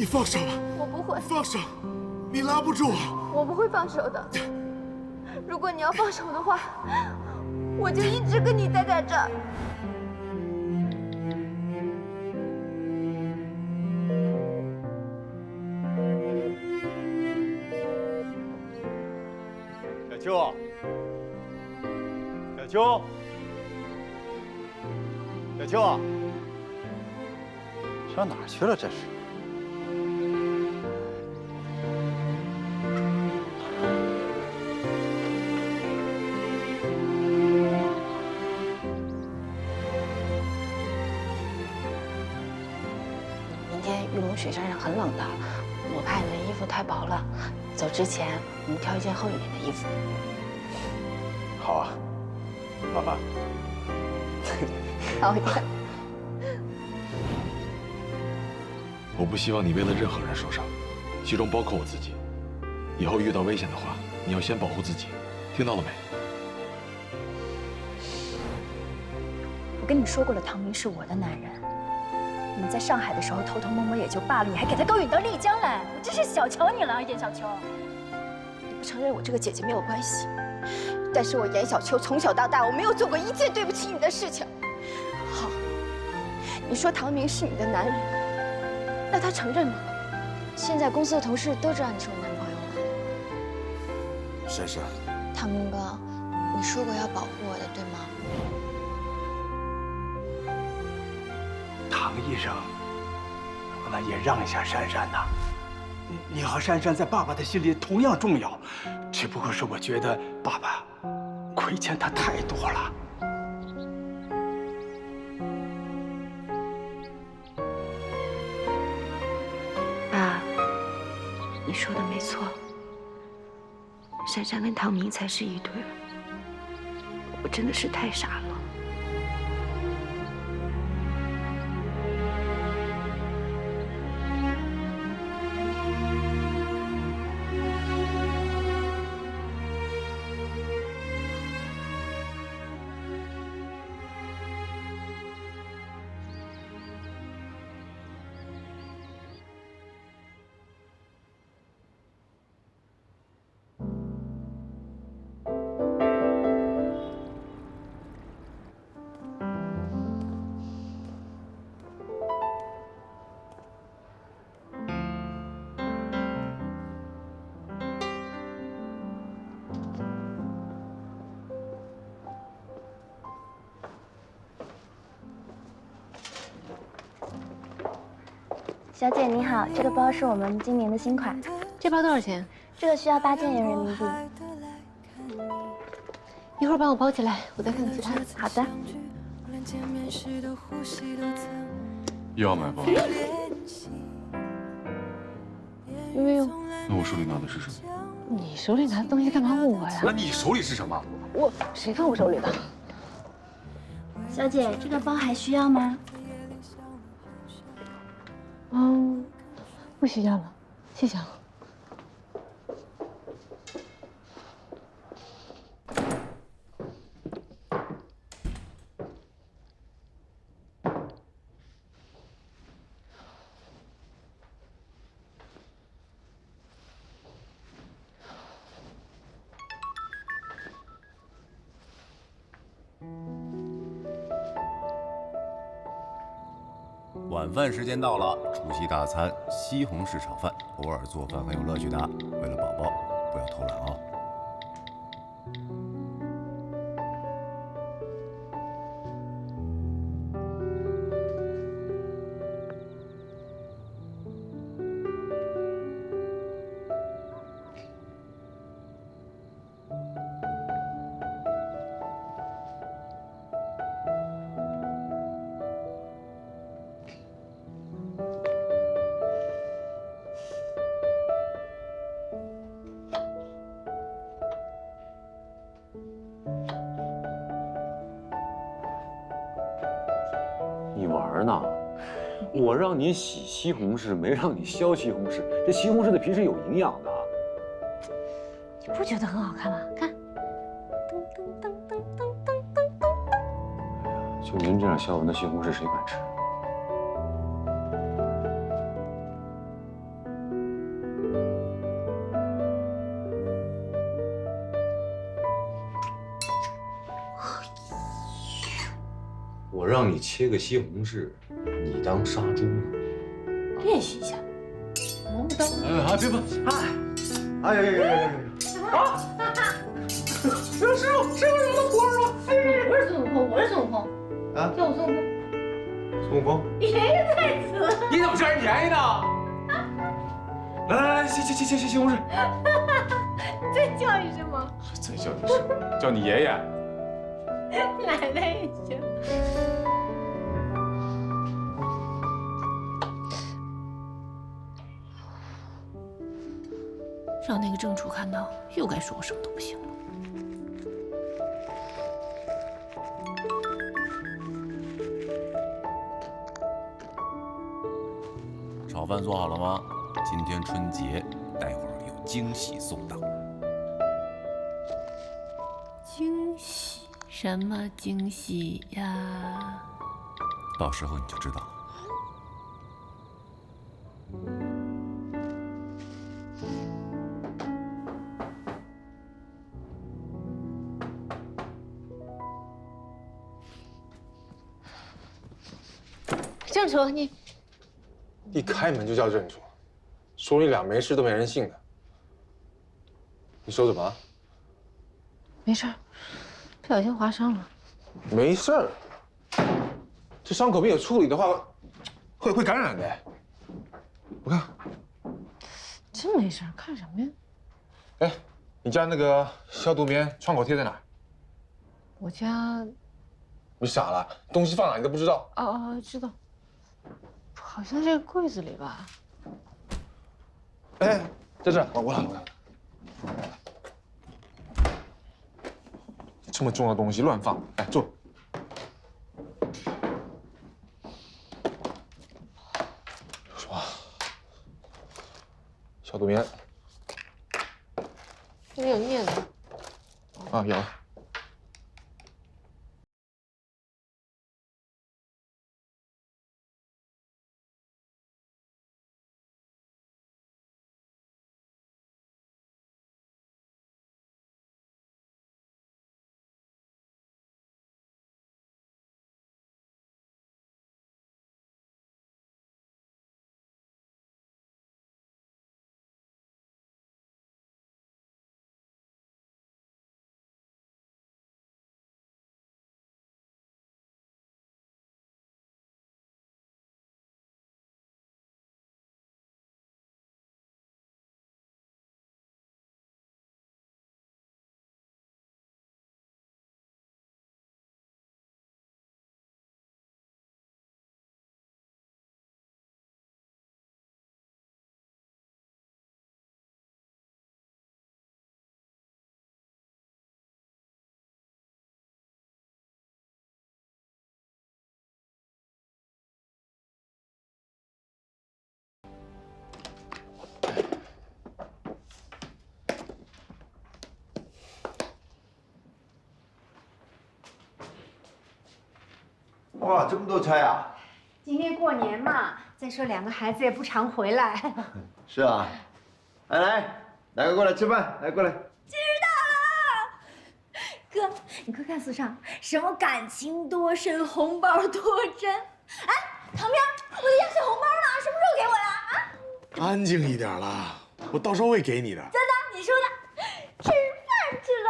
你放手吧。我不会。放手，你拉不住我。我不会放手的。如果你要放手的话，我就一直跟你待在这儿。小秋，小秋，小秋啊，上哪儿去了？这是。 玉龙雪山上很冷的，我怕你的衣服太薄了。走之前，我们挑一件厚一点的衣服。好啊，妈妈。讨厌。我不希望你为了任何人受伤，其中包括我自己。以后遇到危险的话，你要先保护自己，听到了没？我跟你说过了，唐明是我的男人。 你们在上海的时候偷偷摸摸也就罢了，你还给他勾引到丽江来，我真是小瞧你了，严小秋。你不承认我这个姐姐没有关系，但是我严小秋从小到大我没有做过一件对不起你的事情。好，你说唐明是你的男人，那他承认吗？现在公司的同事都知道你是我男朋友了。珊珊，唐明哥，你说过要保护我的，对吗？ 唐医生，能不能也让一下珊珊呢？你和珊珊在爸爸的心里同样重要，只不过是我觉得爸爸亏欠她太多了。爸，你说的没错，珊珊跟唐明才是一对，我真的是太傻了。 小姐你好，这个包是我们今年的新款。这包多少钱？这个需要8000元人民币。一会儿帮我包起来，我再看其他。好的。又要买包？没有。那我手里拿的是什么？你手里拿的东西干嘛问我呀？那你手里是什么？谁看我手里的？小姐，这个包还需要吗？嗯，不需要了，谢谢啊。晚饭时间到了，除夕大餐西红柿炒饭，偶尔做饭很有乐趣的。为了宝宝，不要偷懒啊！你玩呢？我让你洗西红柿，没让你削西红柿。这西红柿的皮是有营养的。你不觉得很好看吗？看，噔噔噔噔噔噔噔噔。就您这样削纹的西红柿，谁敢吃？我让你切个西红柿，你当杀猪呢？练习一下，磨磨刀。哎，别！哎呀！师傅，什么活儿吗？我是孙悟空，啊，叫我孙悟空。孙悟空，爷爷在此。你怎么占人便宜呢？来，切西红柿。再叫一声吗？再叫一声，叫你爷爷。奶奶也行。让那个正主看到，又该说我什么都不行了。炒饭做好了吗？今天春节，待会儿有惊喜送到。惊喜？什么惊喜呀？到时候你就知道了。正主，你一开门就叫正主，说你俩没事都没人信的。你手怎么了？没事儿，不小心划伤了。没事儿，这伤口没有处理的话，会感染的。我看，真没事儿，看什么呀？哎，你家那个消毒棉创口贴在哪儿？我家……你傻了，东西放哪你都不知道？哦，知道，好像在柜子里吧。哎，在这儿，我来。这么重的东西乱放，哎，坐。说，消毒棉。这里有镊子。啊，有。哇，这么多菜啊！今天过年嘛，再说两个孩子也不常回来。是啊，来，哪个过来吃饭？来，过来。知道了，哥，你快看书上什么感情多深，红包多真。哎，唐明，我的压岁红包呢？什么时候给我呀？啊？安静一点啦，我到时候会给你的。真的？你说的？吃饭去喽！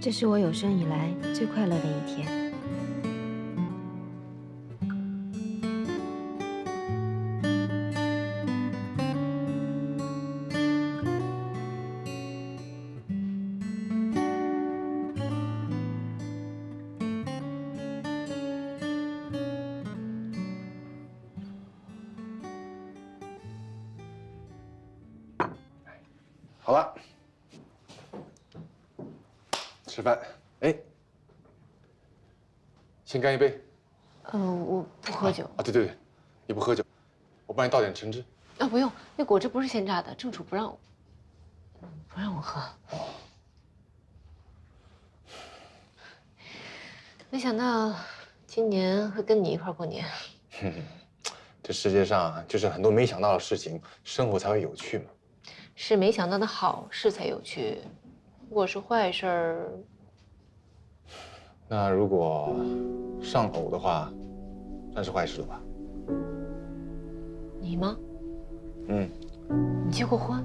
这是我有生以来最快乐的一天。好了，吃饭。哎，先干一杯。我不喝酒。啊，对，你不喝酒，我帮你倒点橙汁。啊，不用，那果汁不是鲜榨的，正主不让我喝。没想到今年会跟你一块过年。这世界上就是很多没想到的事情，生活才会有趣嘛。是没想到的好事才有趣，如果是坏事儿，那如果上偶的话，算是坏事了吧？你吗？嗯，你结过婚？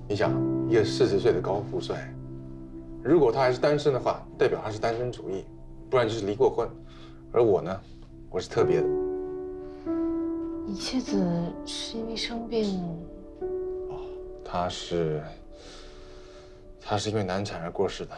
你想，一个40岁的高富帅，如果他还是单身的话，代表他是单身主义，不然就是离过婚。而我呢，我是特别的。你妻子是因为生病？哦，她是因为难产而过世的。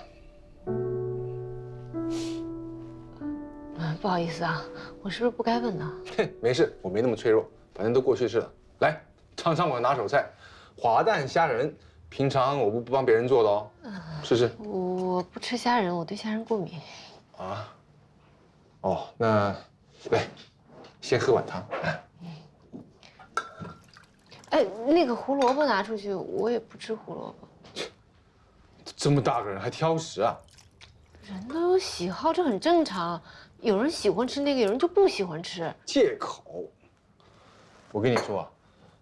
不好意思啊，我是不是不该问呢？嘿，没事，我没那么脆弱，反正都过去式了。来，尝尝我的拿手菜，滑蛋虾仁。平常我不帮别人做的哦，试试。我不吃虾仁，我对虾仁过敏。啊？哦，那来，先喝碗汤。哎，那个胡萝卜拿出去，我也不吃胡萝卜。这么大个人还挑食啊？人都有喜好，这很正常。有人喜欢吃那个，有人就不喜欢吃。借口。我跟你说啊，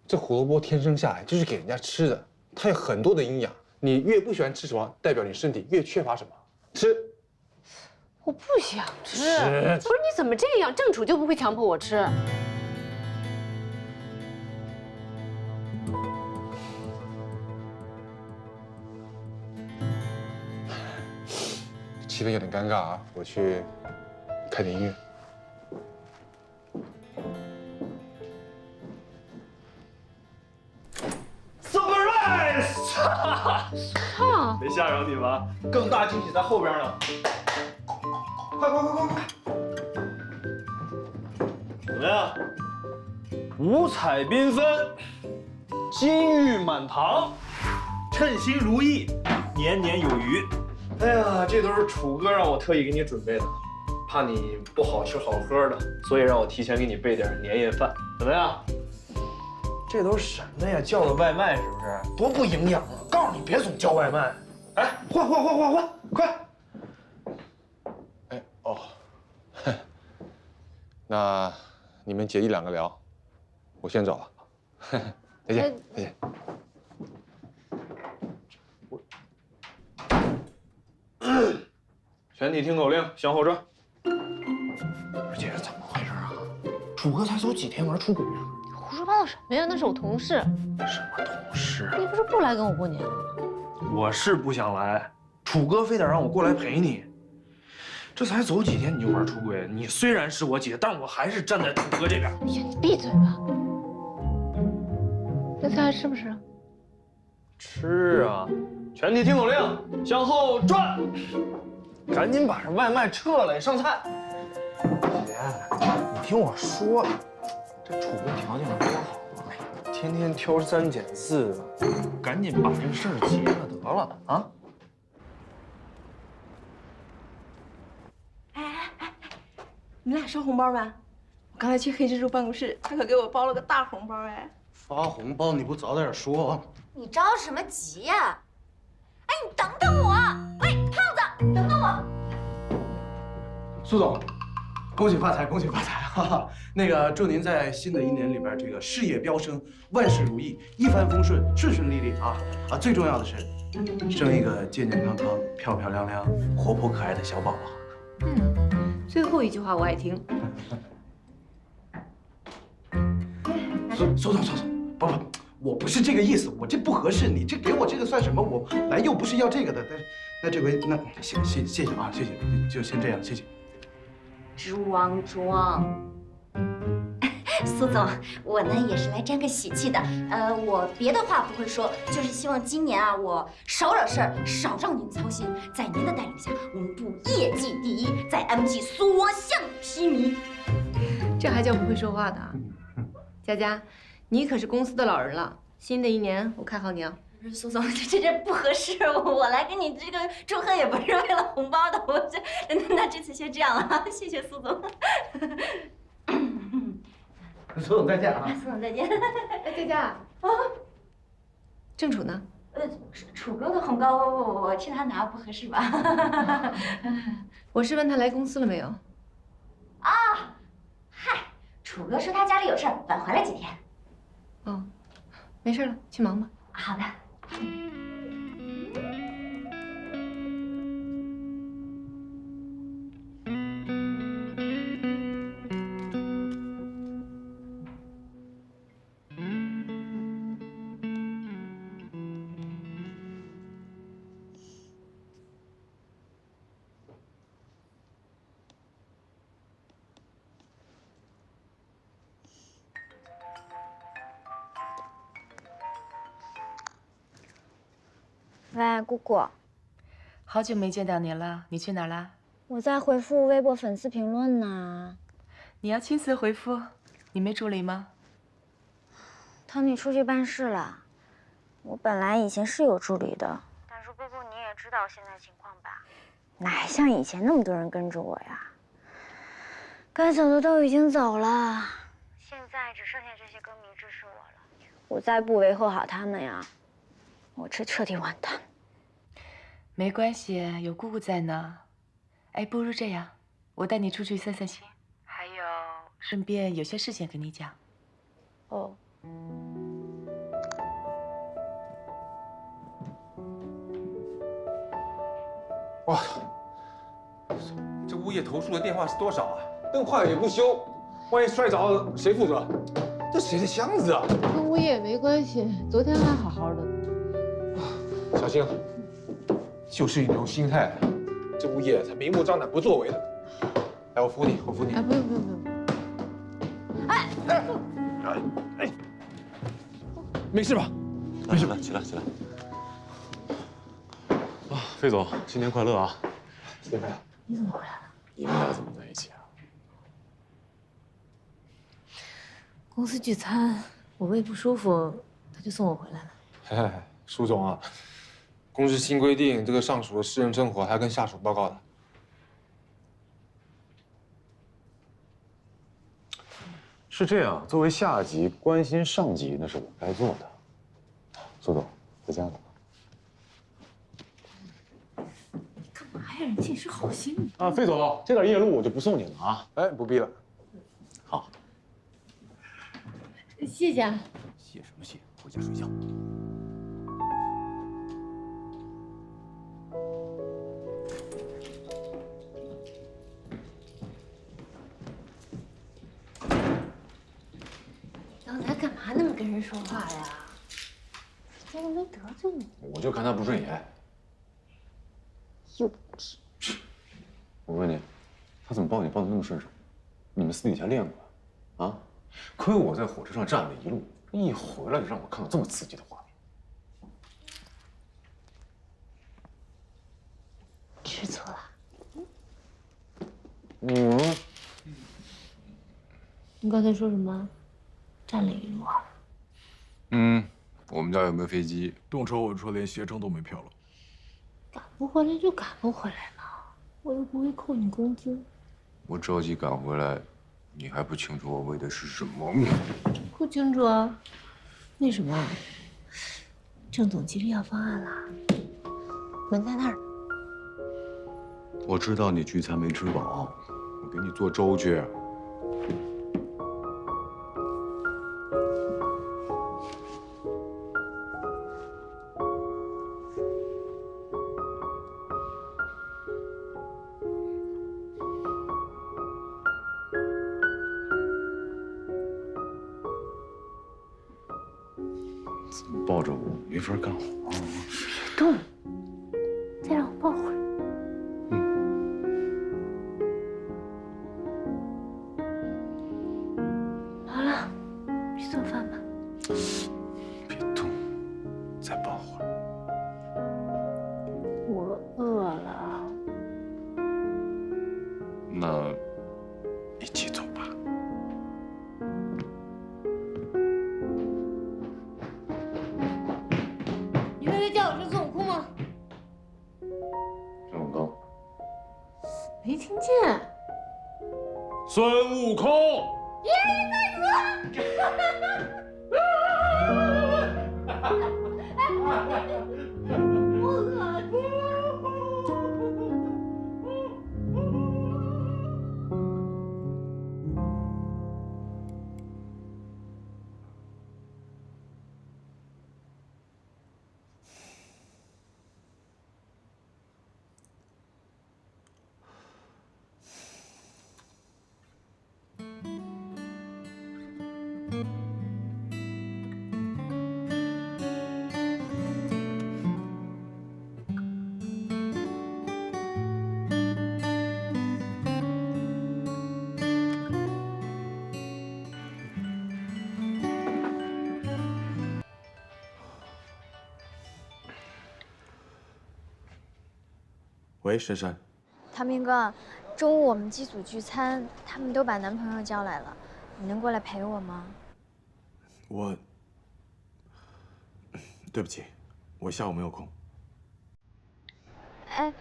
这胡萝卜天生下来就是给人家吃的，它有很多的营养。你越不喜欢吃什么，代表你身体越缺乏什么。吃。我不想吃。不是你怎么这样？正处就不会强迫我吃。气氛有点尴尬啊，我去开点音乐。Surprise！ 没吓着你吧？更大惊喜在后边呢！快！怎么样？五彩缤纷，金玉满堂，称心如意，年年有余。哎呀，这都是楚哥让我特意给你准备的，怕你不好吃好喝的，所以让我提前给你备点年夜饭，怎么样？这都是什么呀？叫的外卖是不是？多不营养啊！告诉你别总叫外卖。哎，换，快！哎哦，那你们姐弟两个聊，我先走了。再见。全体听口令，向后转。这是怎么回事啊？楚哥才走几天，玩出轨啊？胡说八道什么呀？那是我同事。什么同事啊？你不是不来跟我过年了吗？我是不想来，楚哥非得让我过来陪你。这才走几天你就玩出轨？你虽然是我姐，但我还是站在楚哥这边。哎呀，你闭嘴吧！这菜还吃不吃？吃啊！全体听口令，向后转。赶紧把这外卖撤了，上菜。姐，你听我说，这楚哥条件多好啊，天天挑3拣4的，赶紧把这个事儿结了得了啊！你俩收红包吗？我刚才去黑蜘蛛办公室，他可给我包了个大红包哎！发红包你不早点说？你着什么急呀？哎，你等等我！喂，胖子，等等我！苏总，恭喜发财，恭喜发财！哈哈，那个祝您在新的一年里边这个事业飙升，万事如意，一帆风顺，顺顺利利啊！最重要的是，生一个健健康康、漂漂亮亮、活泼可爱的小宝宝。最后一句话我爱听。苏总，不，我不是这个意思，我这不合适，你这给我这个算什么？我来又不是要这个的，但是那这回那行，谢谢啊，谢谢，就先这样，谢谢。装。苏总，我呢也是来沾个喜气的。我别的话不会说，就是希望今年啊，我少惹事儿，少让您操心。在您的带领下，我们部业绩第一，在 MG 所向披靡。这还叫不会说话的啊？佳佳，你可是公司的老人了，新的一年我看好你啊。苏总，这不合适，我来跟你这个祝贺也不是为了红包的，那这次先这样了，谢谢苏总。苏总再见啊！苏总再见。佳佳啊，正楚呢？楚哥的红包我替他拿不合适吧？我是问他来公司了没有？啊，嗨，楚哥说他家里有事儿，晚回来几天。哦，没事了，去忙吧。好的。喂，姑姑，好久没见到你了，你去哪儿啦？我在回复微博粉丝评论呢。你要亲自回复？你没助理吗？汤米出去办事了。我本来以前是有助理的，但是姑姑你也知道现在情况吧？哪还像以前那么多人跟着我呀？该走的都已经走了，现在只剩下这些歌迷支持我了。我再不维护好他们呀，我这彻底完蛋。没关系，有姑姑在呢。哎，不如这样，我带你出去散散心，还有顺便有些事情跟你讲。哦。哇，这物业投诉的电话是多少啊？灯坏了也不修，万一摔着了谁负责？这谁的箱子啊？跟物业没关系，昨天还好好的。小青，就是你这种心态，这物业才明目张胆不作为的。来，我扶你，我扶你。哎，不用不用不用。哎，没事吧？没事吧？起来起来。啊，费总，新年快乐啊！新年快乐！你怎么回来了？你们俩怎么在一起啊？公司聚餐，我胃不舒服，他就送我回来了。哎，舒总啊，公司新规定，这个上属的私人生活还要跟下属报告的。是这样，作为下级关心上级，那是我该做的。苏总，回家了。干嘛呀？你尽是好心啊，费总，这点夜路我就不送你了啊。哎，不必了。好，谢谢啊。谢什么谢？回家睡觉。刚才干嘛那么跟人说话呀？我又没得罪你。我就看他不顺眼。幼稚。我问你，他怎么抱你抱得那么顺手？你们私底下练过啊？亏我在火车上站了一路，一回来就让我看到这么刺激的画面。吃醋了？你刚才说什么？站了一路啊？我们家有没有飞机？动车我说连携程都没票了。赶不回来就赶不回来嘛，我又不会扣你工资。我着急赶回来，你还不清楚我为的是什么？不清楚啊。为什么？郑总急着要方案啦，门在那儿。我知道你聚餐没吃饱，我给你做粥去。抱着我没法干活。别动，再让我抱会儿。好了，去做饭吧。别动，再抱会儿。我饿了。那一起走吧。你没在叫我声孙悟空吗？孙悟空。没听见。孙悟空。爷爷在此。我恶心。喂，珊珊。唐明哥，中午我们机组聚餐，他们都把男朋友叫来了，你能过来陪我吗？对不起，我下午没有空。哎。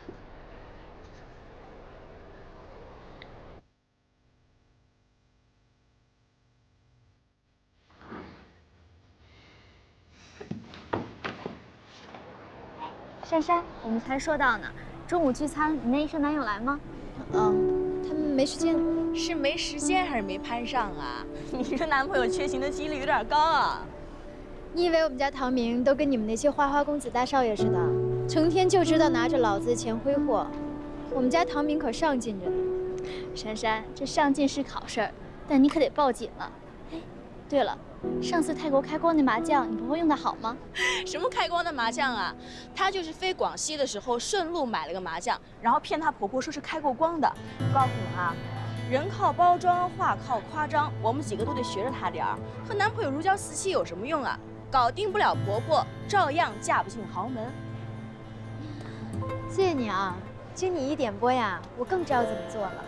珊珊，我们才说到呢，中午聚餐，你那医生男友来吗？他们没时间。是没时间还是没攀上啊？你这男朋友缺勤的几率有点高啊！你以为我们家唐明都跟你们那些花花公子大少爷似的，成天就知道拿着老子的钱挥霍？我们家唐明可上进着呢。珊珊，这上进是好事儿，但你可得抱紧了。哎，对了。 上次泰国开光那麻将，你婆婆用的好吗？什么开光的麻将啊？她就是飞广西的时候顺路买了个麻将，然后骗她婆婆说是开过光的。告诉你啊，人靠包装，话靠夸张，我们几个都得学着她点儿。和男朋友如胶似漆有什么用啊？搞定不了婆婆，照样嫁不进豪门。谢谢你啊，经你一点拨呀，我更知道怎么做了。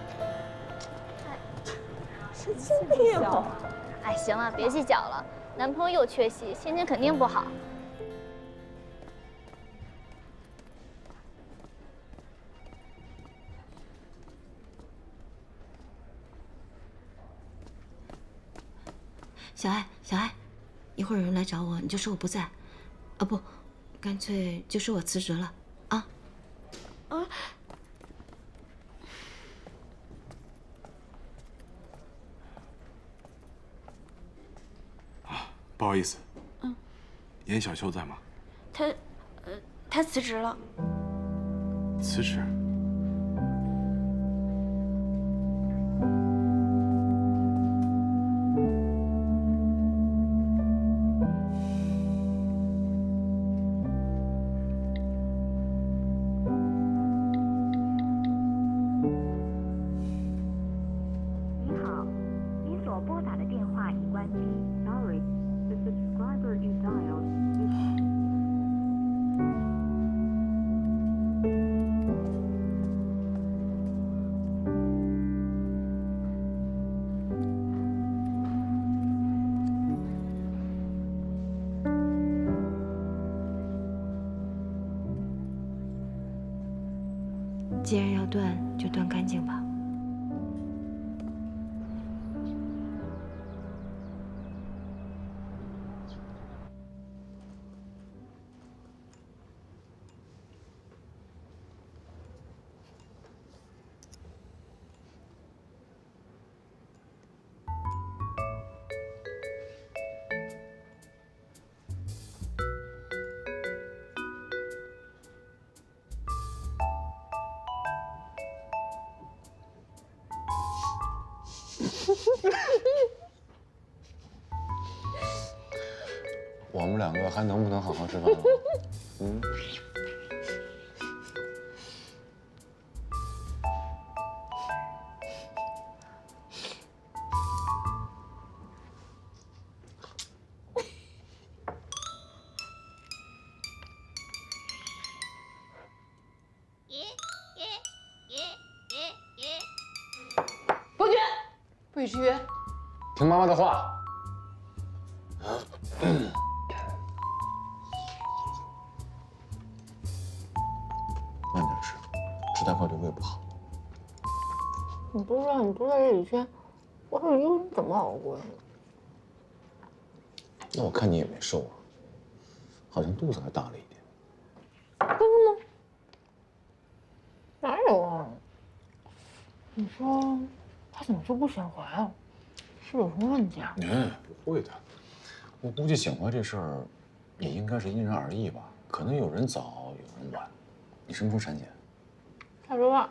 神经病啊！ 哎，行了，别计较了。男朋友又缺席，心情肯定不好。小爱，小爱，一会儿有人来找我，你就说我不在。啊不，干脆就说我辞职了啊。啊。 不好意思，严小秋在吗？他辞职了。辞职？你好，您所拨打的电话已关机。Sorry. The subscriber you dialed is... 既然要断，就断干净吧。 我们两个还能不能好好吃饭了？嗯。不许，不许吃鱼。听妈妈的话。 慢点吃，吃太快对胃不好。你不知道你不在这几天，我这忧你怎么熬过呀？那我看你也没瘦啊，好像肚子还大了一点。真的吗？哪有啊？你说他怎么就不显怀啊？是不是有什么问题啊？不会的。我估计显怀这事儿，也应该是因人而异吧。可能有人早，有人晚。你什么时候产检？下周二。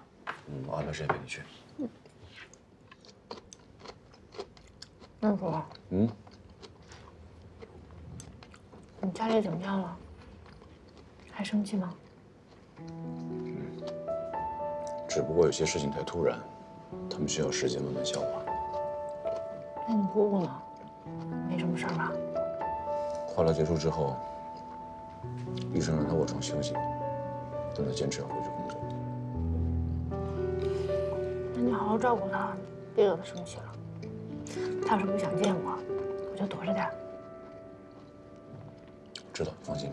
我安排时间陪你去。那说，你家里怎么样了？还生气吗？只不过有些事情太突然，他们需要时间慢慢消化。那你姑姑呢？没什么事儿吧？化疗结束之后，医生让他卧床休息，但他坚持要回去工作。那你好好照顾他，别惹他生气了。他要是不想见我，我就躲着点。知道，放心。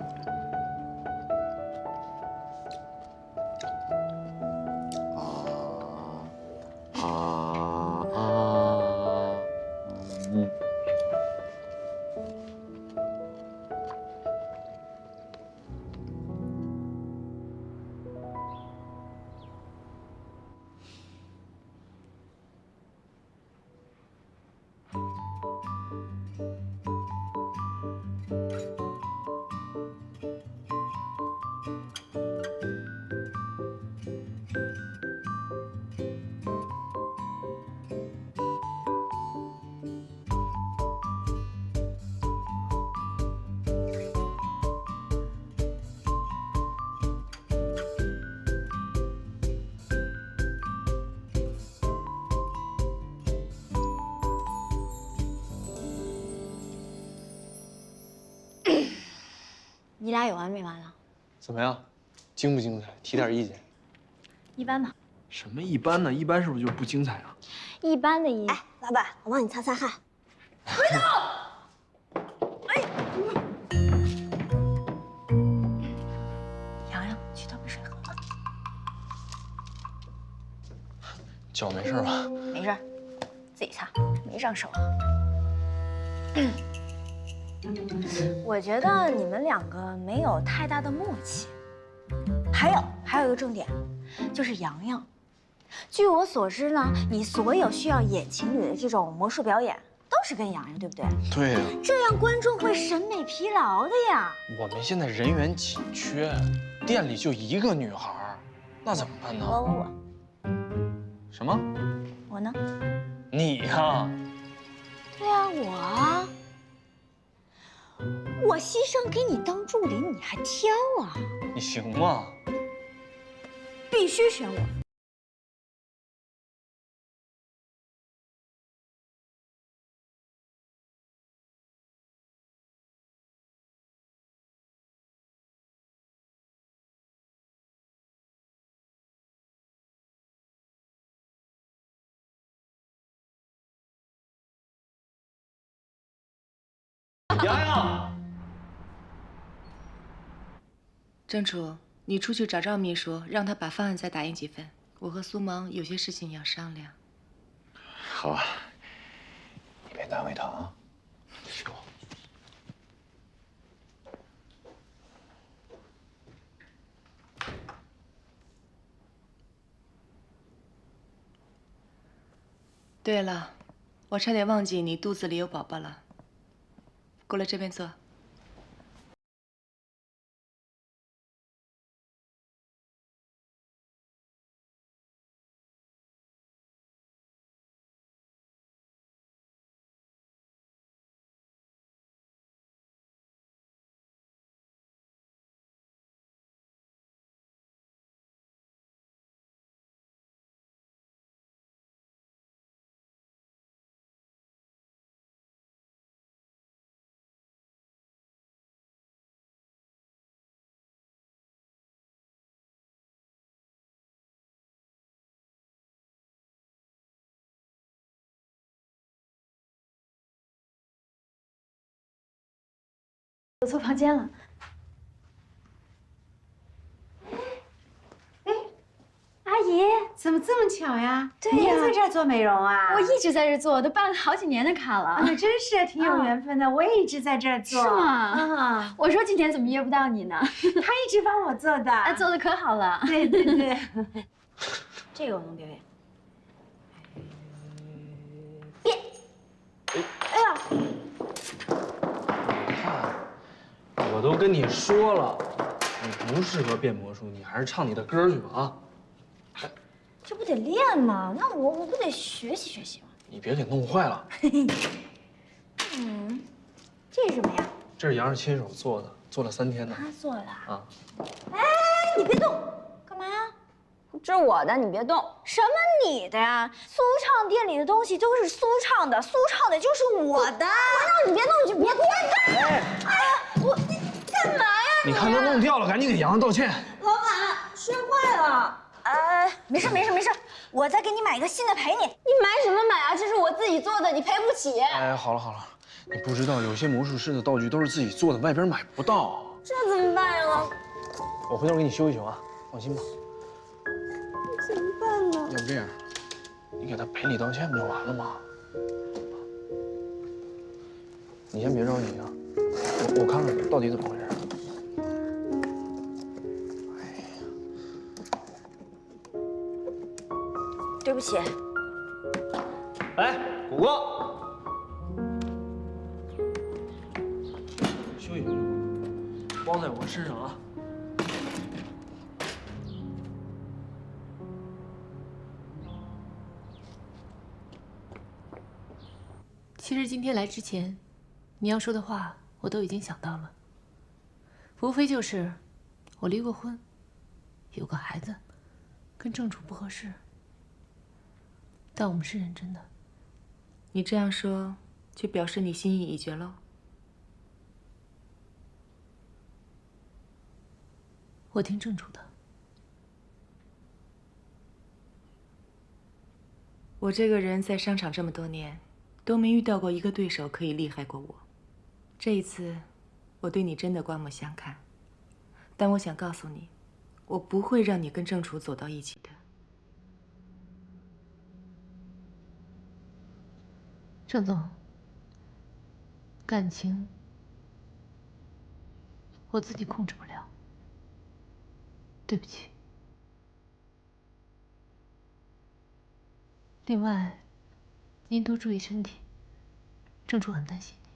你俩有完没完了？怎么样，精不精彩？提点意见。一般吧。什么一般呢？一般是不是就是不精彩啊？一般的一。哎，老板，我帮你擦擦汗。回头。哎。洋洋，去倒杯水喝。脚没事吧？没事，自己擦，没上手。我觉得你们两个没有太大的默契。还有一个重点，就是洋洋。据我所知呢，你所有需要演情侣的这种魔术表演，都是跟洋洋，对不对？对呀。这样观众会审美疲劳的呀。我们现在人员紧缺，店里就一个女孩，那怎么办呢？我。什么？我呢？你呀？对啊，我啊。我牺牲给你当助理，你还挑啊？你行吗？必须选我。洋洋。郑楚，你出去找赵秘书，让他把方案再打印几份。我和苏芒有些事情要商量。好啊，你别难为他啊。行。对了，我差点忘记你肚子里有宝宝了。过来这边坐。走错房间了。哎，阿姨，怎么这么巧呀？对呀，你也在这儿做美容啊？我一直在这做，都办了好几年的卡了。那真是挺有缘分的，我也一直在这儿做。是吗？啊，我说今天怎么约不到你呢？他一直帮我做的，做的可好了。对对对，这个我能表演。变！哎呀！我都跟你说了，你不适合变魔术，你还是唱你的歌去吧啊！这不得练吗？那我不得学习学习吗？你别给弄坏了。这是什么呀？这是杨儿亲手做的，做了3天呢。他做的啊？哎，你别动，干嘛呀？这是我的，你别动。什么你的呀？苏畅店里的东西都是苏畅的，苏畅的就是我的。我让你别动，你就别动。哎呀，你干嘛呀？你看都弄掉了，赶紧给杨洋道歉。老板，摔坏了。没事，我再给你买一个新的陪你。你买什么买啊？这是我自己做的，你赔不起。哎，好了，你不知道有些魔术师的道具都是自己做的，外边买不到。这怎么办呀？我回头给你修一修啊，放心吧。怎么办呢？要不这样，你给他赔礼道歉不就完了吗？你先别着急啊，我看看到底怎么回事。对不起。哎，果果，修一修，包在我身上啊。其实今天来之前，你要说的话我都已经想到了，无非就是我离过婚，有个孩子，跟郑楚不合适，但我们是认真的。你这样说，就表示你心意已决喽？我听郑楚的。我这个人在商场这么多年，都没遇到过一个对手可以厉害过我。这一次，我对你真的刮目相看。但我想告诉你，我不会让你跟郑楚走到一起的。郑总，感情我自己控制不了，对不起。另外，您多注意身体，郑楚很担心你。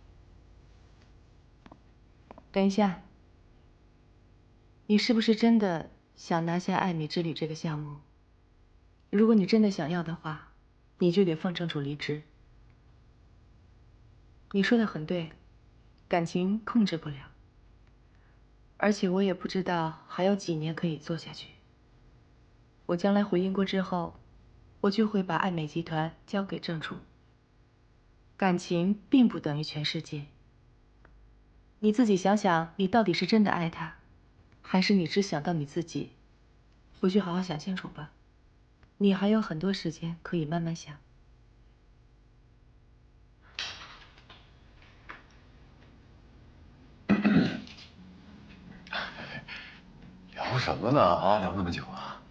等一下，你是不是真的想拿下爱美之旅这个项目？如果你真的想要的话，你就得放郑楚离职。你说的很对，感情控制不了，而且我也不知道还有几年可以做下去。我将来回英国之后，我就会把爱美集团交给郑楚。感情并不等于全世界。你自己想想，你到底是真的爱他，还是你只想到你自己？回去好好想清楚吧。你还有很多时间可以慢慢想。聊什么呢？啊，聊那么久啊？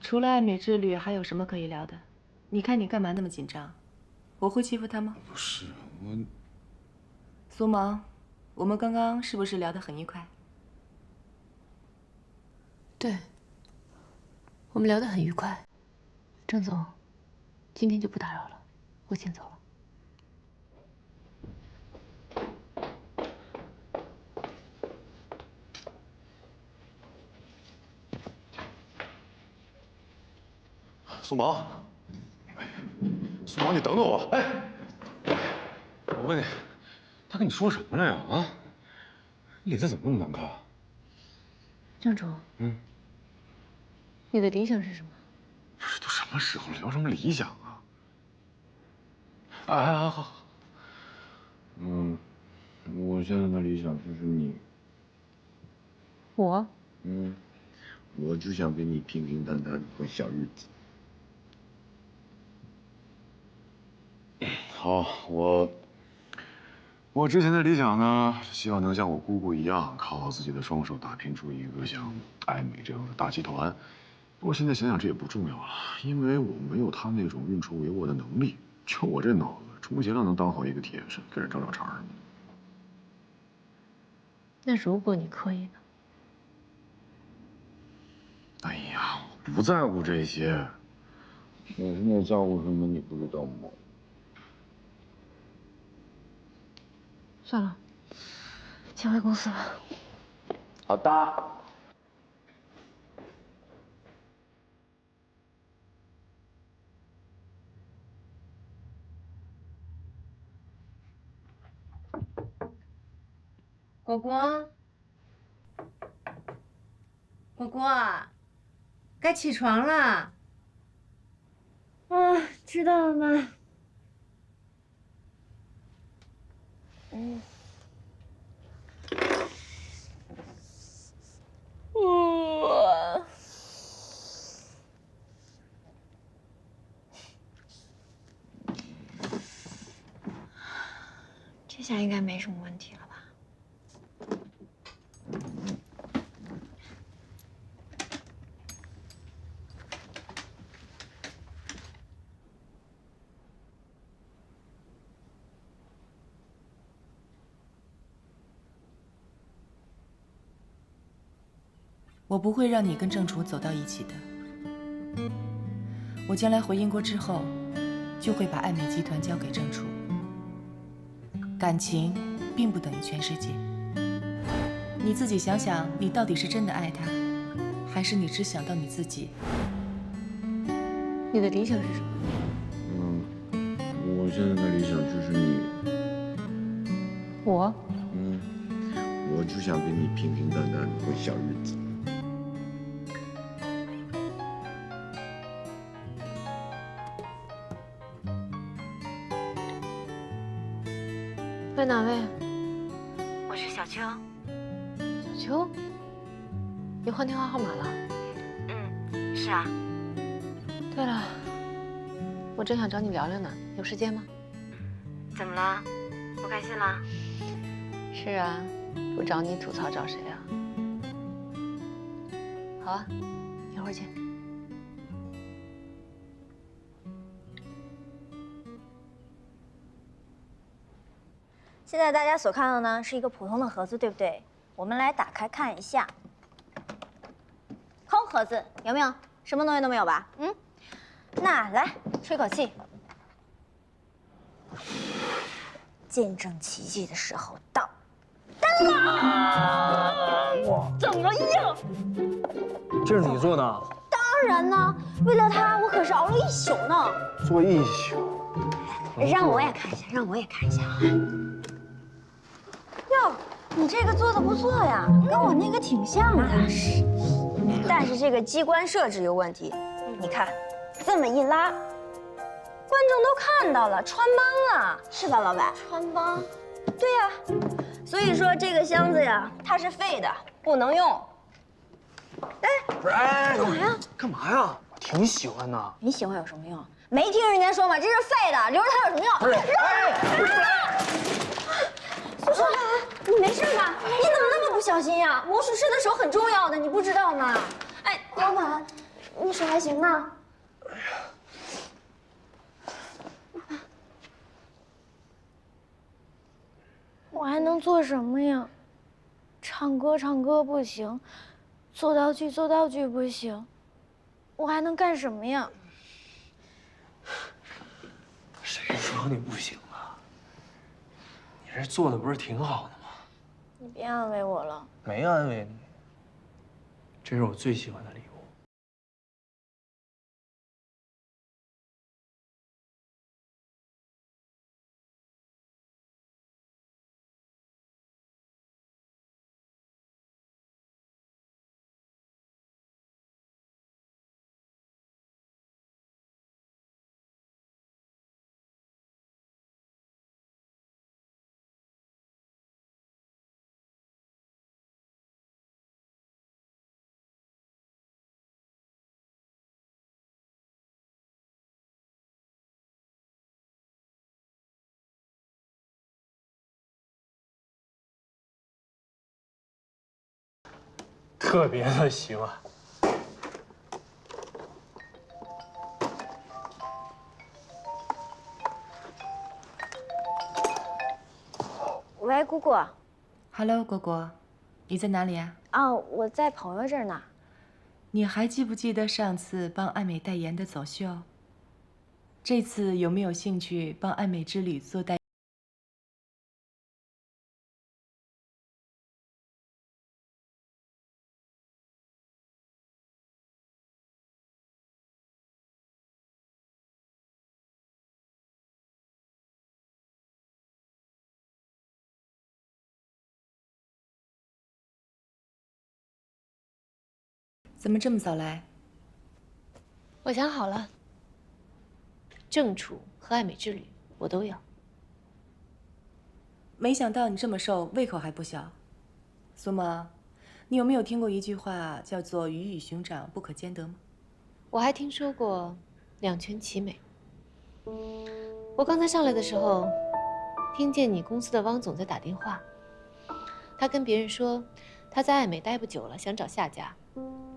除了爱美之旅，还有什么可以聊的？你看你干嘛那么紧张？我会欺负他吗？不是我。苏萌，我们刚刚是不是聊得很愉快？对，我们聊得很愉快。郑总，今天就不打扰了，我先走了。苏萌，苏萌，你等等我！哎，我问你，他跟你说什么了呀？啊，你脸色怎么那么难看？郑主，你的理想是什么？不是，都什么时候了，聊什么理想啊？哎，好。我现在的理想就是你。我？我只想跟你平平淡淡过小日子。好，我之前的理想呢，希望能像我姑姑一样，靠自己的双手打拼出一个像爱美这样的大集团。不过现在想想这也不重要了，因为我没有他那种运筹帷幄的能力。就我这脑子，充其量能当好一个铁身，给人找找茬。那如果你可以呢？哎呀，我不在乎这些。我现在在乎什么，你不知道吗？算了，先回公司吧。好的。果果，果果，该起床了。知道了妈。想应该没什么问题了吧？我不会让你跟郑楚走到一起的。我将来回英国之后，就会把爱美集团交给郑楚。感情并不等于全世界。你自己想想，你到底是真的爱他，还是你只想到你自己？你的理想是什么？我现在的理想就是你。我？我就想跟你平平淡淡过小日子。在哪位？我是小秋。小秋，你换电话号码了？是啊。对了，我正想找你聊聊呢，有时间吗？怎么了？不开心了？是啊，不找你吐槽找谁啊？好啊，一会儿见。现在大家所看到的呢是一个普通的盒子，对不对？我们来打开看一下，空盒子有没有？什么东西都没有吧？那来吹口气，见证奇迹的时候到。灯了！怎么样？这是你做的？当然呢，为了他，我可是熬了一宿呢。做一宿。让我也看一下，让我也看一下。哟，你这个做的不错呀，跟我那个挺像的。但是这个机关设置有问题。你看，这么一拉，观众都看到了，穿帮了，是吧，老板？穿帮？对呀。所以说这个箱子呀，它是废的，不能用。哎，不是，哎，干嘛呀？干嘛呀？我挺喜欢的。你喜欢有什么用？没听人家说吗？这是废的，留着它有什么用？不是，苏少兰，你没事吧？你怎么那么不小心呀？魔术师的手很重要的，你不知道吗？哎，老板，你手还行吗？我还能做什么呀？唱歌不行，做道具不行，我还能干什么呀？谁说你不行了？你这做的不是挺好的吗？你别安慰我了。没安慰你，这是我最喜欢的礼物。特别的喜欢。喂，姑姑。Hello， 果果，你在哪里啊？哦，我在朋友这儿呢。你还记不记得上次帮爱美代言的走秀？这次有没有兴趣帮爱美之旅做代？怎么这么早来？我想好了，正处和爱美之旅我都要。没想到你这么瘦，胃口还不小。苏沫，你有没有听过一句话叫做“鱼与熊掌不可兼得”吗？我还听说过两全其美。我刚才上来的时候，听见你公司的汪总在打电话，他跟别人说他在爱美待不久了，想找下家，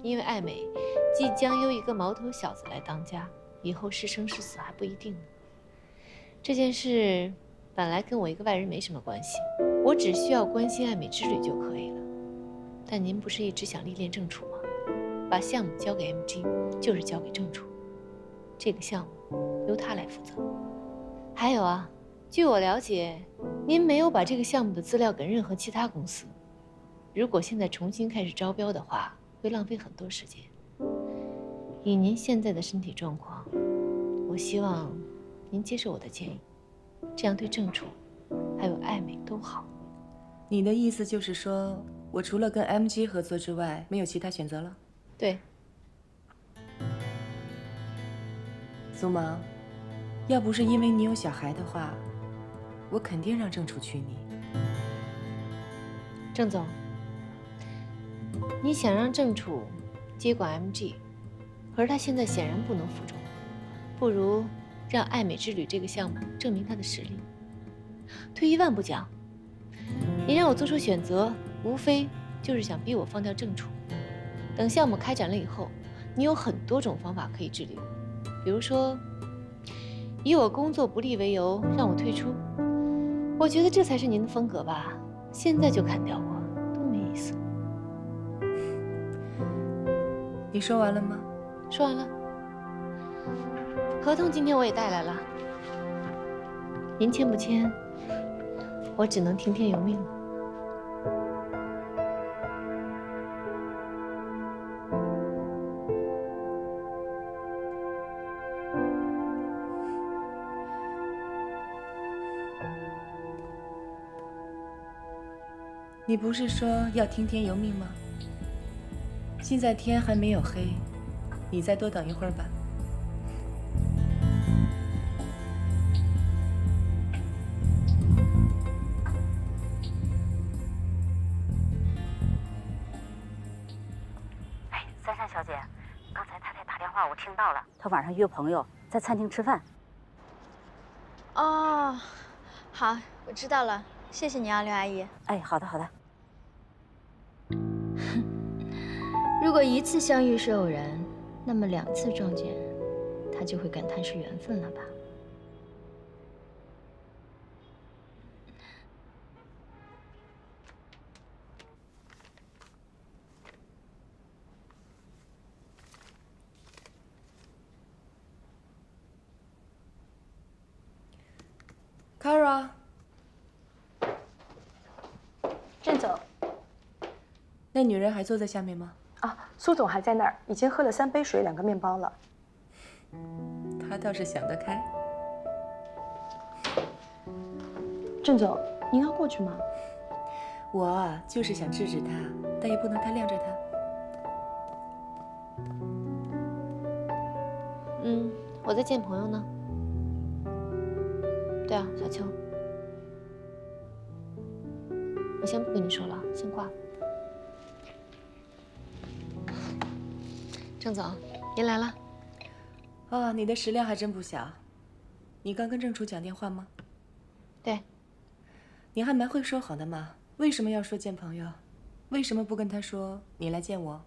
因为爱美即将由一个毛头小子来当家，以后是生是死还不一定呢。这件事本来跟我一个外人没什么关系，我只需要关心爱美之旅就可以了。但您不是一直想历练正处吗？把项目交给 MG， 就是交给正处，这个项目由他来负责。还有啊，据我了解，您没有把这个项目的资料给任何其他公司。如果现在重新开始招标的话，会浪费很多时间。以您现在的身体状况，我希望您接受我的建议，这样对正处还有爱美都好。你的意思就是说，我除了跟 MG 合作之外，没有其他选择了？对。苏芒，要不是因为你有小孩的话，我肯定让正处娶你。郑总，你想让正处接管 MG， 可是他现在显然不能服众，不如让爱美之旅这个项目证明他的实力。退一万步讲，你让我做出选择，无非就是想逼我放掉正处。等项目开展了以后，你有很多种方法可以治理我，比如说以我工作不利为由让我退出。我觉得这才是您的风格吧？现在就砍掉我，多没意思。你说完了吗？说完了。合同今天我也带来了，您签不签，我只能听天由命了。你不是说要听天由命吗？现在天还没有黑，你再多等一会儿吧。哎，三珊小姐，刚才太太打电话我听到了，她晚上约朋友在餐厅吃饭。哦，好，我知道了，谢谢你啊，刘阿姨。哎，好的好的。如果一次相遇是偶然，那么2次撞见，他就会感叹是缘分了吧？Kara， 郑总，那女人还坐在下面吗？啊，苏总还在那儿，已经喝了3杯水，2个面包了。她倒是想得开。郑总，您要过去吗？我啊，就是想治治她，但也不能太晾着她。我在见朋友呢。对啊，小秋，我先不跟你说了，先挂了。郑总，您来了。哦，你的食量还真不小。你刚跟正处讲电话吗？对。你还蛮会说谎的嘛？为什么要说见朋友？为什么不跟他说你来见我？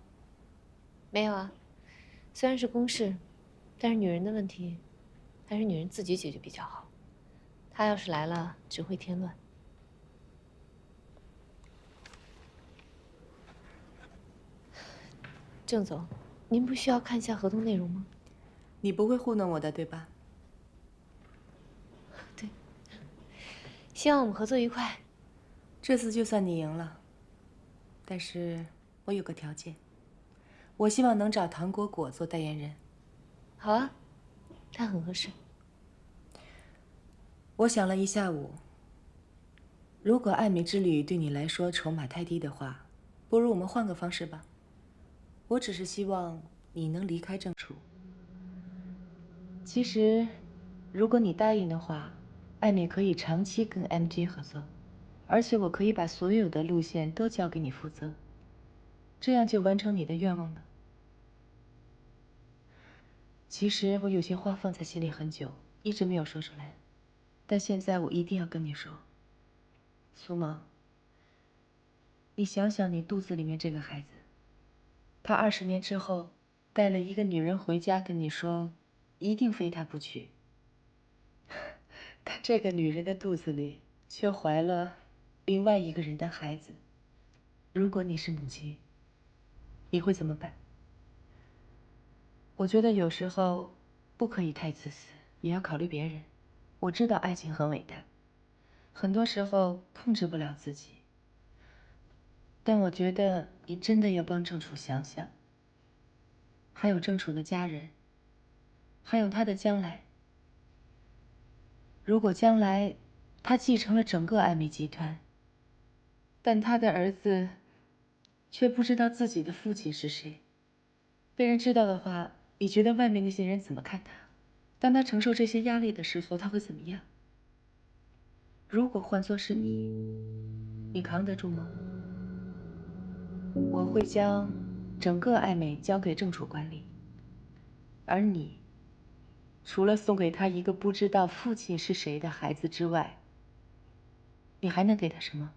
没有啊，虽然是公事，但是女人的问题，还是女人自己解决比较好。他要是来了，只会添乱。郑总，您不需要看一下合同内容吗？你不会糊弄我的，对吧？对。希望我们合作愉快。这次就算你赢了，但是我有个条件，我希望能找唐果果做代言人。好啊，他很合适。我想了一下午，如果爱美之旅对你来说筹码太低的话，不如我们换个方式吧。我只是希望你能离开正处。其实，如果你答应的话，爱美可以长期跟 MG 合作，而且我可以把所有的路线都交给你负责，这样就完成你的愿望了。其实我有些话放在心里很久，一直没有说出来。但现在我一定要跟你说，苏芒，你想想你肚子里面这个孩子，他20年之后带了一个女人回家跟你说，一定非他不娶。但这个女人的肚子里却怀了另外一个人的孩子。如果你是母亲，你会怎么办？我觉得有时候不可以太自私，也要考虑别人。我知道爱情很伟大，很多时候控制不了自己，但我觉得你真的要帮郑楚想想，还有郑楚的家人，还有他的将来。如果将来他继承了整个爱美集团，但他的儿子却不知道自己的父亲是谁，被人知道的话，你觉得外面那些人怎么看他？当他承受这些压力的时候，他会怎么样？如果换作是你，你扛得住吗？我会将整个爱美交给郑楚管理，而你，除了送给他一个不知道父亲是谁的孩子之外，你还能给他什么？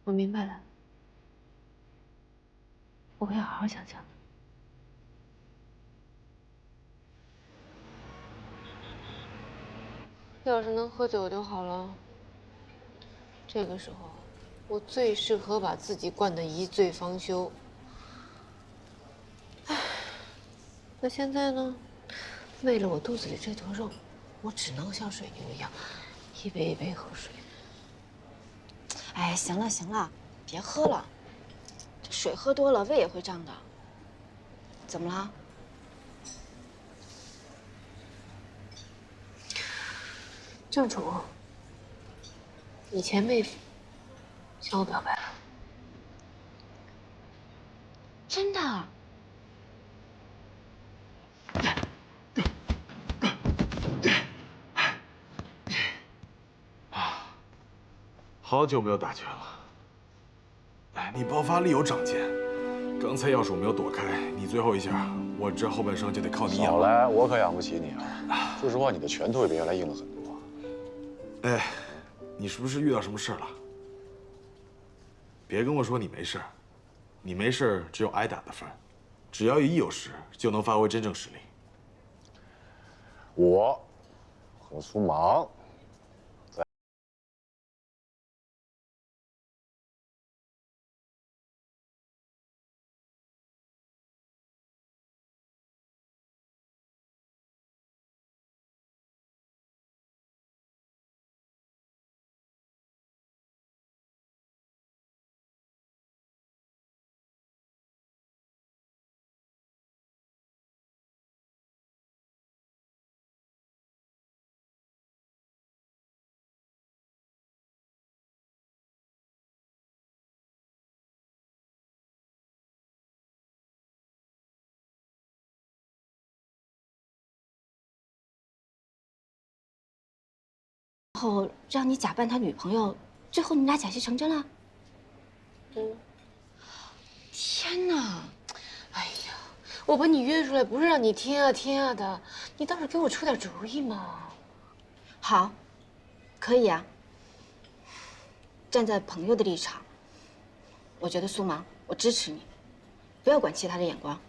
我明白了，我会好好想想的。要是能喝酒就好了。这个时候，我最适合把自己灌得一醉方休。唉，那现在呢？为了我肚子里这坨肉，我只能像水牛一样，一杯一杯喝水。哎，行了行了，别喝了，这水喝多了胃也会胀的。怎么了？郑楚，你前妹夫向我表白了。真的？好久没有打拳了。哎，你爆发力有长进。刚才要是我没有躲开你最后一下，我这后半生就得靠你养。少来，我可养不起你啊！说实话，你的拳头也比原来硬了很多。哎，你是不是遇到什么事了？别跟我说你没事，你没事只有挨打的份。只要一有事，就能发挥真正实力。我和苏芒。然后让你假扮他女朋友，最后你们俩假戏成真了。天哪！哎呀，我把你约出来不是让你天啊天啊的，你倒是给我出点主意嘛。好，可以啊。站在朋友的立场，我觉得苏芒，我支持你，不要管其他的眼光，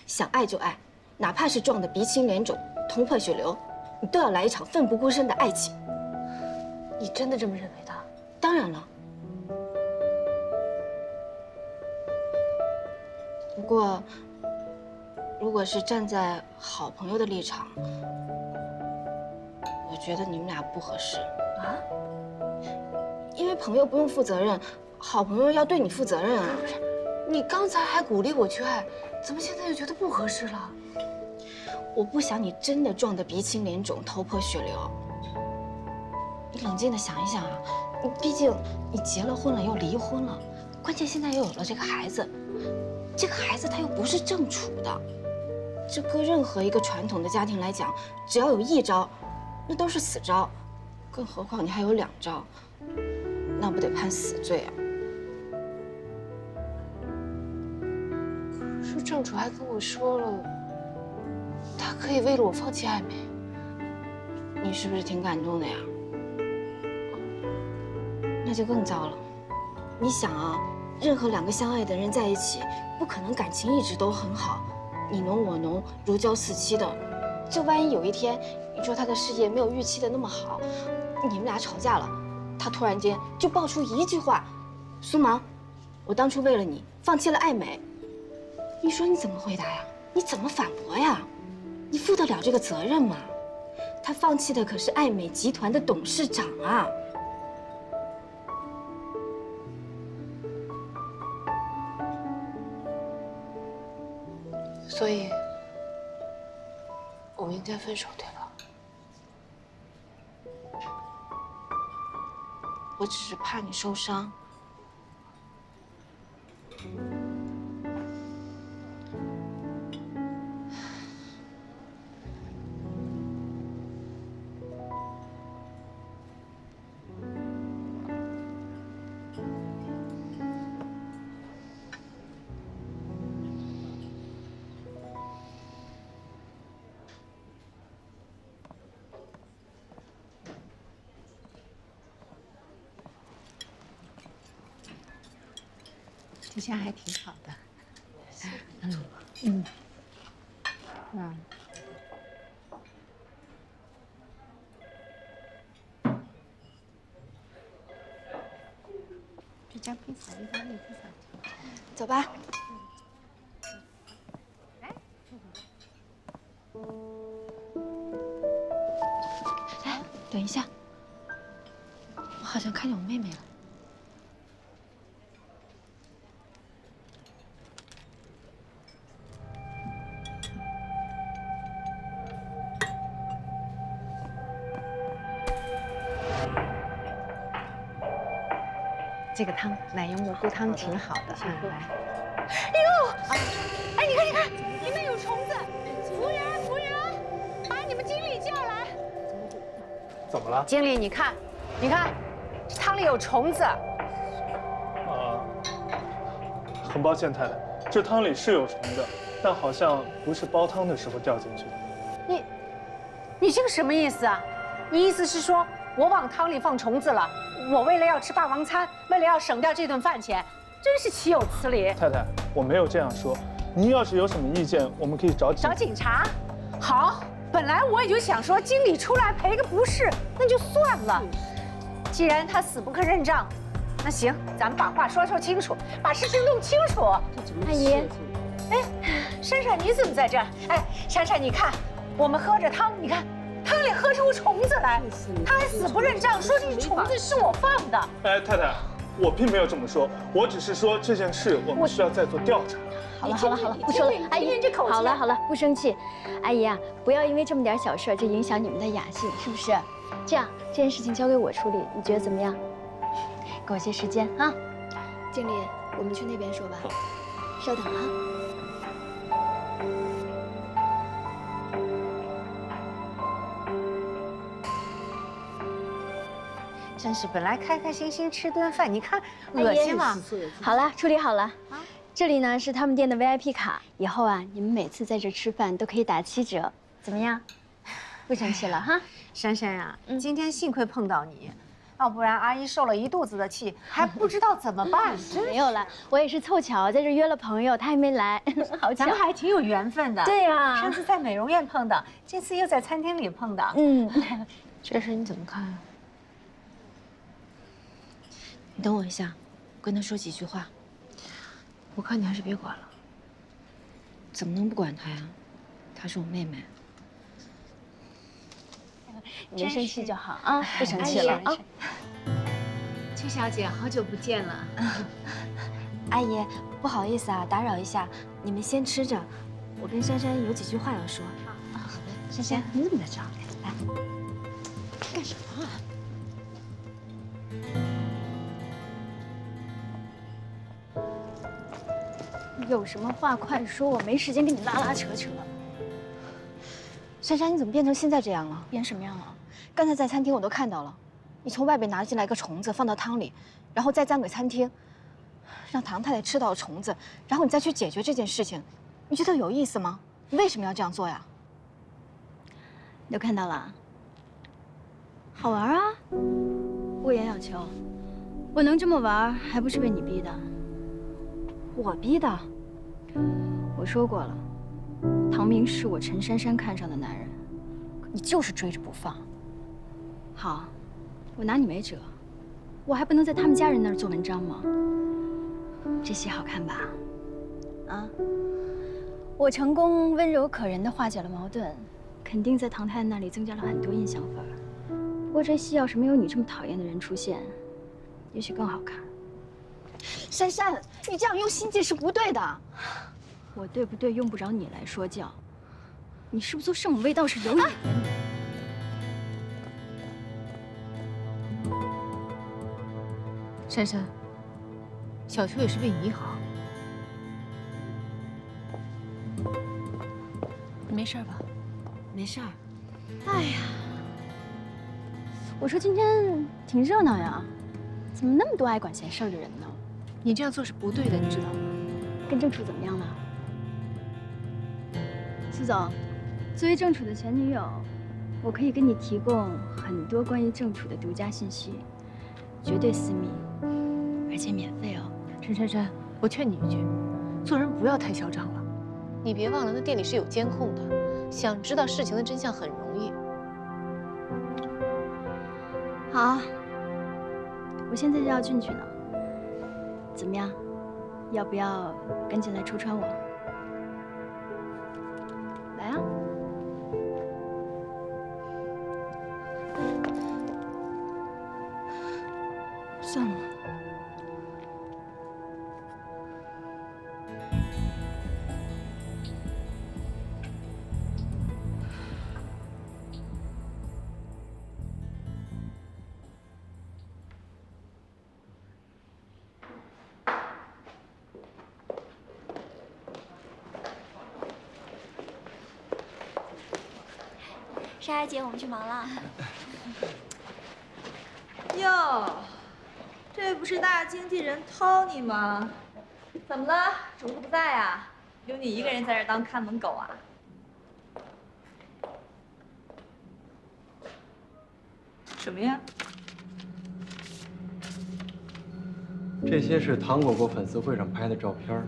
想爱就爱，哪怕是撞得鼻青脸肿、头破血流，你都要来一场奋不顾身的爱情。你真的这么认为的？当然了。不过，如果是站在好朋友的立场，我觉得你们俩不合适啊。因为朋友不用负责任，好朋友要对你负责任啊。不是，你刚才还鼓励我去爱，怎么现在又觉得不合适了？我不想你真的撞得鼻青脸肿、头破血流。你冷静的想一想啊，毕竟你结了婚了又离婚了，关键现在又有了这个孩子，这个孩子他又不是正处的，这搁任何一个传统的家庭来讲，只要有一招，那都是死招，更何况你还有2招，那不得判死罪啊？可是郑楚还跟我说了，可以为了我放弃爱美，你是不是挺感动的呀？那就更糟了。你想啊，任何2个相爱的人在一起，不可能感情一直都很好，你侬我侬，如胶似漆的。就万一有一天，你说他的事业没有预期的那么好，你们俩吵架了，他突然间就爆出一句话：“苏芒，我当初为了你放弃了爱美。”你说你怎么回答呀？你怎么反驳呀？你负得了这个责任吗？他放弃的可是爱美集团的董事长啊！所以，我们应该分手，对吧？我只是怕你受伤。这下还挺好的。这家披萨，意大利披萨。走吧。哎，等一下，我好像看见我妹妹了。这个汤，奶油蘑菇汤挺好的。来。哎呦，哎，你看，里面有虫子！服务员，把你们经理叫来。怎么了？经理，你看，这汤里有虫子。很抱歉，太太，这汤里是有虫子，但好像不是煲汤的时候掉进去的。你这个什么意思啊？你意思是说我往汤里放虫子了？我为了要吃霸王餐，为了要省掉这顿饭钱，真是岂有此理！太太，我没有这样说。您要是有什么意见，我们可以找警察。好，本来我也就想说，经理出来赔个不是，那就算了。既然他死不肯认账，那行，咱们把话说清楚，把事情弄清楚。阿姨，哎，珊珊你怎么在这儿？哎，珊珊，你看，我们喝着汤，你看。汤里喝出虫子来，他还死不认账，说这虫子是我放的。哎，太太，我并没有这么说，我只是说这件事我们需要再做调查。好了，不说了。阿姨，好了，不生气。阿姨啊，不要因为这么点小事就影响你们的雅兴，是不是？这样，这件事情交给我处理，你觉得怎么样？给我些时间啊。经理，我们去那边说吧。稍等啊。真是本来开开心心吃顿饭，你看恶心了。好了，处理好了。这里呢是他们店的 VIP 卡，以后啊你们每次在这吃饭都可以打7折，怎么样？不生气了哈？珊珊呀，今天幸亏碰到你，要不然阿姨受了一肚子的气，还不知道怎么办。没有了，我也是凑巧在这约了朋友，他还没来，好巧。咱们还挺有缘分的。对呀，上次在美容院碰到，这次又在餐厅里碰到。这事你怎么看啊？你等我一下，我跟他说几句话。我看你还是别管了。怎么能不管她呀？她是我妹妹。你没生气就好啊，不生气了啊。邱小姐，好久不见了。阿姨，不好意思啊，打扰一下，你们先吃着，我跟珊珊有几句话要说。好的，珊珊，你怎么在这儿？来，干什么啊？有什么话快说，我没时间跟你拉拉扯扯。珊珊，你怎么变成现在这样了？变什么样了？刚才在餐厅我都看到了，你从外边拿进来个虫子放到汤里，然后再端给餐厅，让唐太太吃到虫子，然后你再去解决这件事情，你觉得有意思吗？你为什么要这样做呀？你都看到了？好玩啊！我严小秋，我能这么玩，还不是被你逼的？我逼的？我说过了，唐明是我陈珊珊看上的男人，可你就是追着不放。好，我拿你没辙，我还不能在他们家人那儿做文章吗？这戏好看吧？啊？我成功温柔可人地化解了矛盾，肯定在唐太太那里增加了很多印象分儿。不过这戏要是没有你这么讨厌的人出现，也许更好看。珊珊，你这样用心计是不对的。我对不对用不着你来说教。你是不是做圣母卫道是有眼的你？珊珊，小秋也是为你好。你没事吧？没事儿。哎呀，我说今天挺热闹呀，怎么那么多爱管闲事儿的人呢？你这样做是不对的，你知道吗？跟郑楚怎么样了？苏总，作为郑楚的前女友，我可以给你提供很多关于郑楚的独家信息，绝对私密，而且免费哦。陈珊珊，我劝你一句，做人不要太嚣张了。你别忘了，那店里是有监控的，想知道事情的真相很容易。好，我现在就要进去呢。怎么样？要不要跟进来戳穿我？来啊！算了。莎莎姐，我们去忙了。哟，这不是大经纪人 Tony 吗？怎么了？主子不在啊？有你一个人在这当看门狗啊？什么呀？这些是糖果果粉丝会上拍的照片。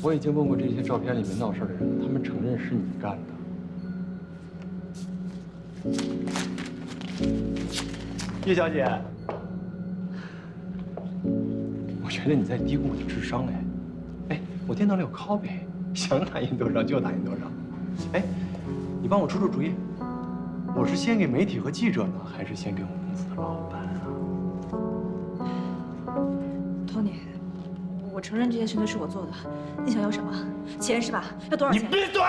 我已经问过这些照片里面闹事的人，他们承认是你干的。叶小姐，我觉得你在低估我的智商哎。哎，我电脑里有 copy， 想打印多少就打印多少。哎，你帮我出出主意，我是先给媒体和记者呢，还是先给我们公司的老板啊 ？Tony， 我承认这件事情是我做的，你想要什么？钱是吧？要多少钱？你闭嘴！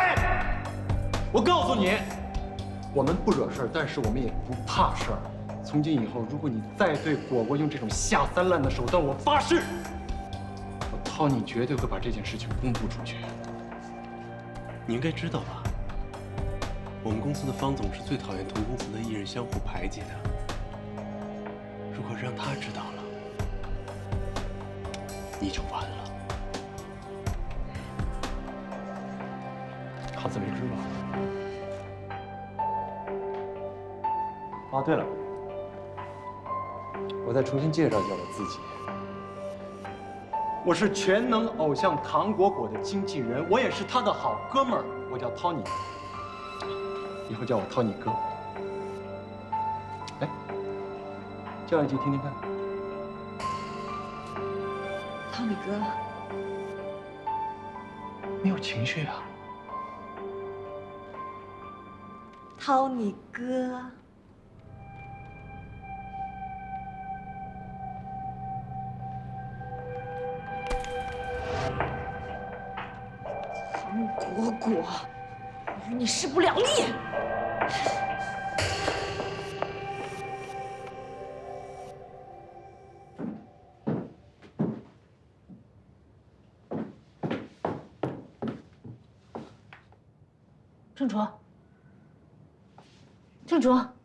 我告诉你，我们不惹事儿，但是我们也不怕事儿。从今以后，如果你再对果果用这种下三滥的手段，我发誓，我Tony绝对会把这件事情公布出去。你应该知道吧？我们公司的方总是最讨厌同公司的艺人相互排挤的。如果让他知道了，你就完了。好自为之吧。哦，对了。我再重新介绍一下我自己，我是全能偶像糖果果的经纪人，我也是他的好哥们儿，我叫 Tony， 以后叫我 Tony 哥。哎，叫一句听听看。Tony 哥，没有情绪啊。Tony 哥。果果，与你势不两立。郑楚，郑楚。